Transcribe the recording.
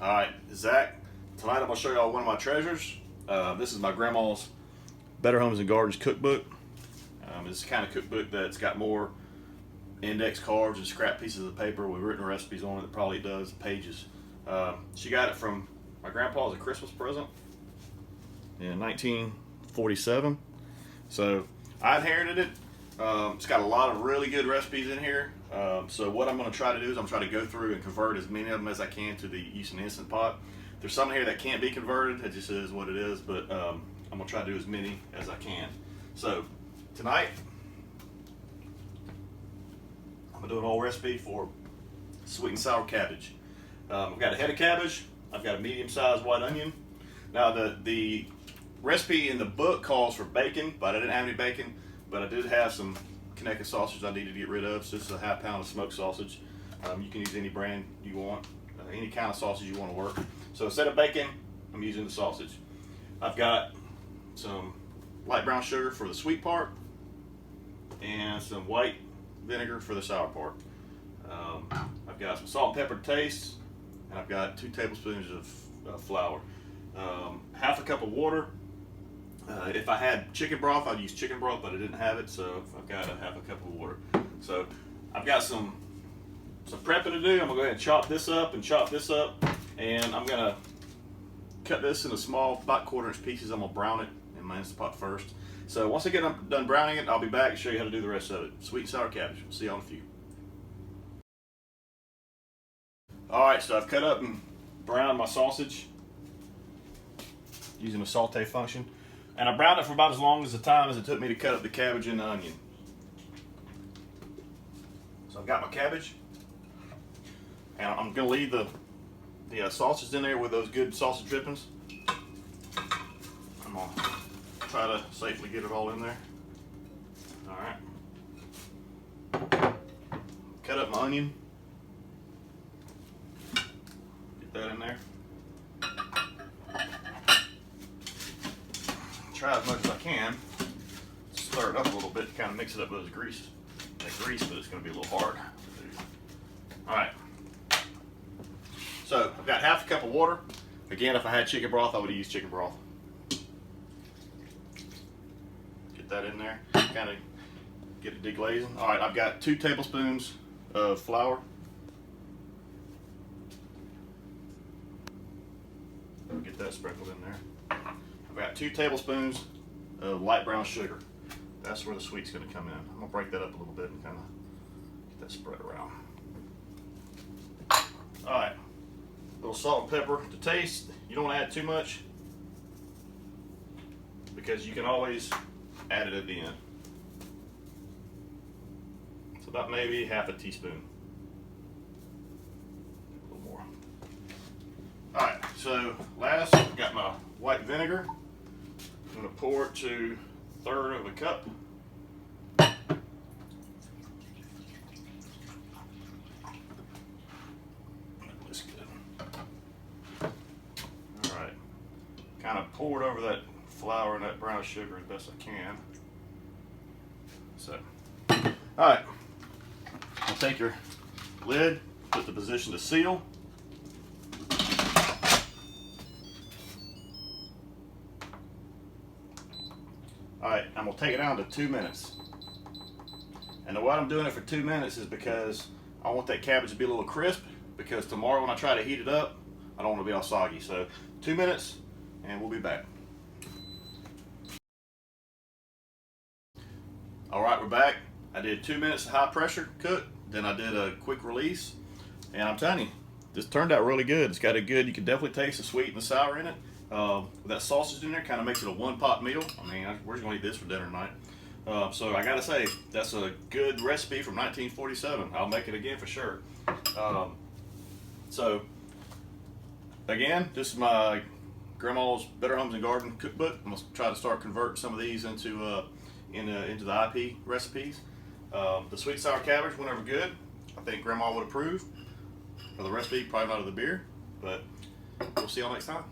Alright, Zach. Tonight I'm going to show y'all one of my treasures. This is my grandma's Better Homes and Gardens cookbook. It's the kind of cookbook that's got more index cards and scrap pieces of paper with written recipes on it that probably does pages. She got it from my grandpa as a Christmas present in 1947. So I inherited it. It's got a lot of really good recipes in here. So what I'm going to try to do is I'm going to try to go through and convert as many of them as I can to the Easton Instant Pot. There's some in here that can't be converted. It just is what it is. But I'm going to try to do as many as I can. So tonight I'm going to do an old recipe for sweet and sour cabbage. I've got a head of cabbage. I've got a medium-sized white onion. Now the recipe in the book calls for bacon, but I didn't have any bacon. But I did have some connected sausage I needed to get rid of. So this is a ½ pound of smoked sausage. You can use any brand you want, any kind of sausage you want to work. So instead of bacon, I'm using the sausage. I've got some light brown sugar for the sweet part and some white vinegar for the sour part. I've got some salt and pepper to taste, and I've got 2 tablespoons of flour. Half a cup of water. If I had chicken broth, I'd use chicken broth, but I didn't have it, so I've got a ½ cup of water. So I've got some prepping to do. I'm gonna go ahead and chop this up, and I'm gonna cut this into small, about 1/4 inch pieces. I'm gonna brown it in my Instant Pot first. So once I get done browning it, I'll be back and show you how to do the rest of it. Sweet and sour cabbage. We'll see y'all in a few. All right, so I've cut up and browned my sausage using the saute function. And I browned it for about as long as the time as it took me to cut up the cabbage and the onion. So I've got my cabbage, and I'm going to leave the sausage in there with those good sausage drippings. I'm going to try to safely get it all in there. All right. Cut up my onion. Get that in there. Try as much as I can. Stir it up a little bit to kind of mix it up with that grease, but it's going to be a little hard to do. All right. So I've got ½ cup of water. Again, if I had chicken broth, I would have used chicken broth. Get that in there. Kind of get it deglazing. All right. I've got 2 tablespoons of flour. Get that sprinkled in there. I've got 2 tablespoons of light brown sugar. That's where the sweet's going to come in. I'm going to break that up a little bit and kind of get that spread around. All right, a little salt and pepper to taste. You don't want to add too much because you can always add it at the end. It's about maybe ½ teaspoon. A little more. All right, so last I've got my white vinegar. I'm going to pour it to 1/3 of a cup. That's good. All right. Kind of pour it over that flour and that brown sugar as best I can. So, all right. I'll take your lid, put the position to seal. Alright, I'm going to take it down to 2 minutes. And the way I'm doing it for 2 minutes is because I want that cabbage to be a little crisp, because tomorrow when I try to heat it up, I don't want to be all soggy. So 2 minutes and we'll be back. Alright, we're back. I did 2 minutes of high pressure cook, then I did a quick release, and I'm telling you, this turned out really good. It's got a good, you can definitely taste the sweet and the sour in it. With that sausage in there, kind of makes it a one-pot meal. I mean, we're just going to eat this for dinner tonight. So I got to say, that's a good recipe from 1947. I'll make it again for sure. So, again, this is my grandma's Better Homes and Garden cookbook. I'm going to try to start converting some of these into the IP recipes. The sweet and sour cabbage, whenever good, I think grandma would approve. For the recipe, probably not of the beer, but we'll see y'all next time.